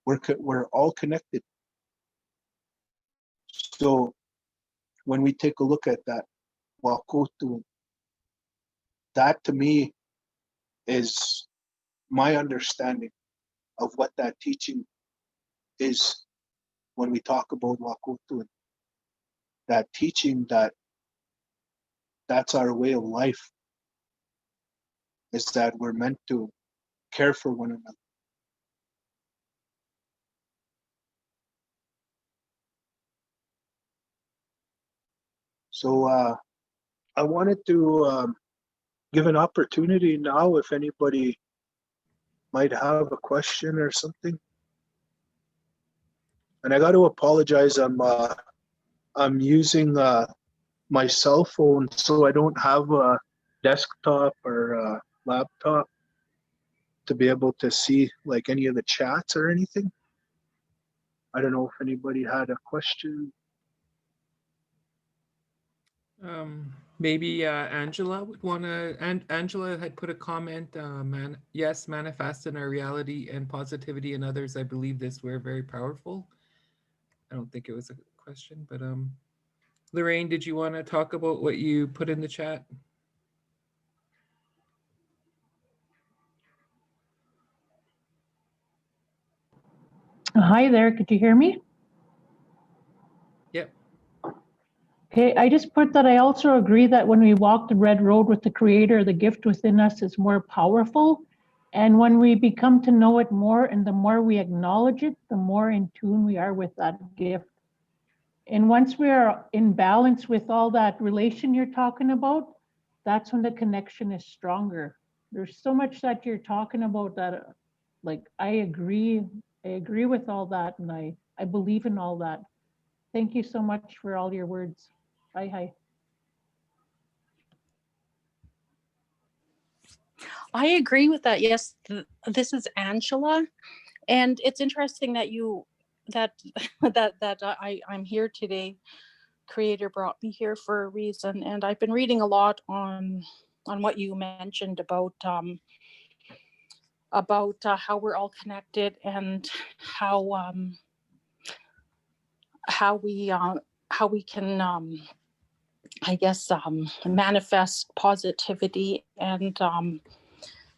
We're all connected. So when we take a look at that, wâhkôhtowin, that to me is my understanding of what that teaching is when we talk about wâhkôhtowin. That teaching that that's our way of life, is that we're meant to care for one another. So I wanted to give an opportunity now if anybody might have a question or something. And I got to apologize. I'm using my cell phone, so I don't have a desktop or a laptop to be able to see like any of the chats or anything. I don't know if anybody had a question. Maybe Angela would want to. And Angela had put a comment. Yes, manifest in our reality and positivity in others. I believe this. We're very powerful. I don't think it was a question, but Lorraine, did you want to talk about what you put in the chat? Hi there, could you hear me? Yep. Okay, I just put that I also agree that when we walk the red road with the Creator, the gift within us is more powerful. And when we become to know it more and the more we acknowledge it, the more in tune we are with that gift. And once we are in balance with all that relation you're talking about, that's when the connection is stronger. There's so much that you're talking about that, like, I agree with all that, and I believe in all that. Thank you so much for all your words. Bye, hi. I agree with that. Yes, this is Angela, and it's interesting that I'm here today. Creator brought me here for a reason, and I've been reading a lot on what you mentioned about how we're all connected and how we can I guess manifest positivity, and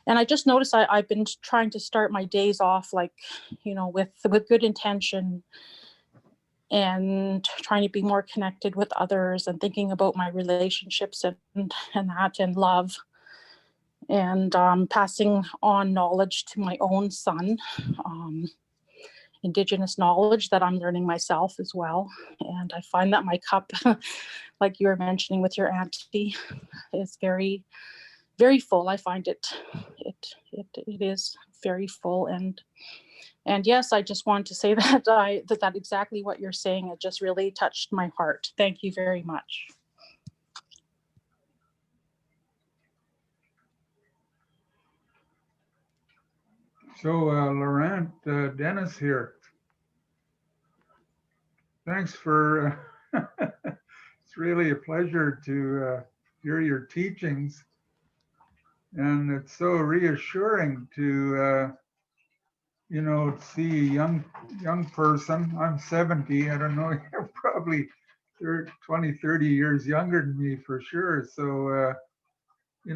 I just noticed I've been trying to start my days off like, with good intention, and trying to be more connected with others and thinking about my relationships and that and love, and passing on knowledge to my own son, Indigenous knowledge that I'm learning myself as well. And I find that my cup, like you were mentioning with your auntie, is very, very full. I find it is very full. And yes, I just want to say that that exactly what you're saying, it just really touched my heart. Thank you very much. So, Laurent, Dennis here. Thanks for, it's really a pleasure to hear your teachings. And it's so reassuring to, see a young person. I'm 70, I don't know, you're probably 20, 30 years younger than me for sure. So,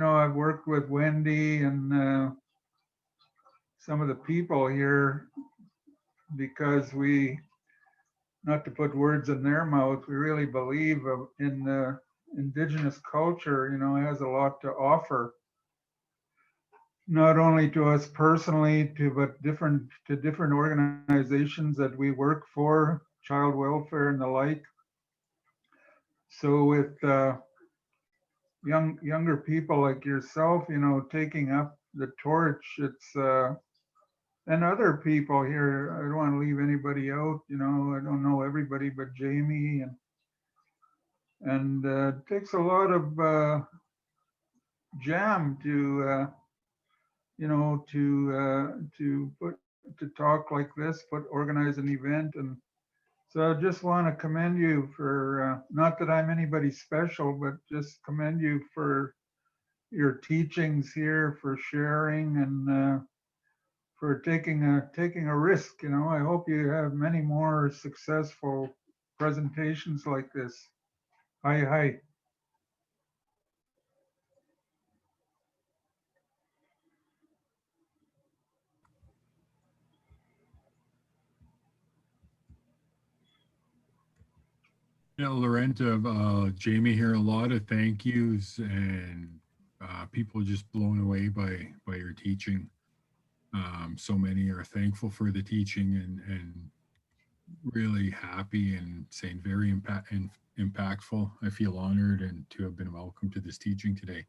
I've worked with Wendy and some of the people here because not to put words in their mouth, we really believe in Indigenous culture, has a lot to offer, not only to us personally, but to different organizations that we work for, child welfare and the like. So with younger people like yourself, taking up the torch, it's and other people here, I don't want to leave anybody out, I don't know everybody but Jamie, and it takes a lot of jam to talk like this, organize an event. And so I just want to commend you for, not that I'm anybody special, but just commend you for your teachings here, for sharing, and for taking a risk. I hope you have many more successful presentations like this. Hi, hi. Yeah, Laurent, Jamie here, a lot of thank yous and people just blown away by your teaching. So many are thankful for the teaching and really happy and saying very impactful. I feel honored and to have been welcomed to this teaching today.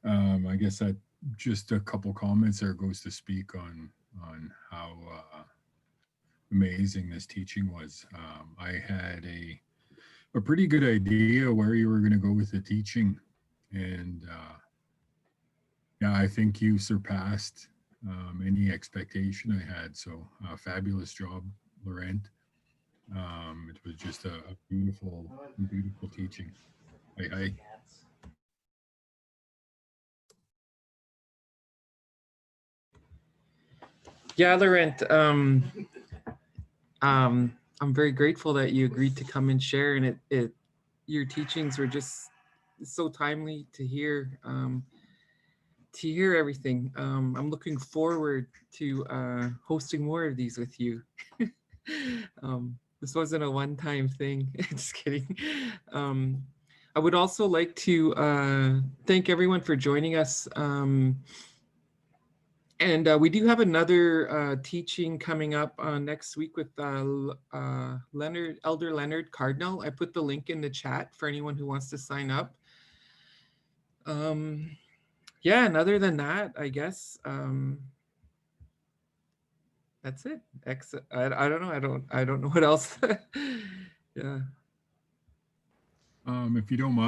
I guess that just a couple comments there goes to speak on how amazing this teaching was. I had a pretty good idea where you were going to go with the teaching, and yeah, I think you surpassed any expectation I had. So fabulous job, Laurent. It was just a beautiful, beautiful teaching. I Yeah, Laurent, I'm very grateful that you agreed to come and share, and your teachings were just so timely to hear everything. I'm looking forward to hosting more of these with you. This wasn't a one-time thing. Just kidding. I would also like to thank everyone for joining us. And we do have another teaching coming up next week with Elder Leonard Cardinal. I put the link in the chat for anyone who wants to sign up. Yeah, and other than that, I guess that's it. I don't know. I don't know what else. Yeah. if you don't mind.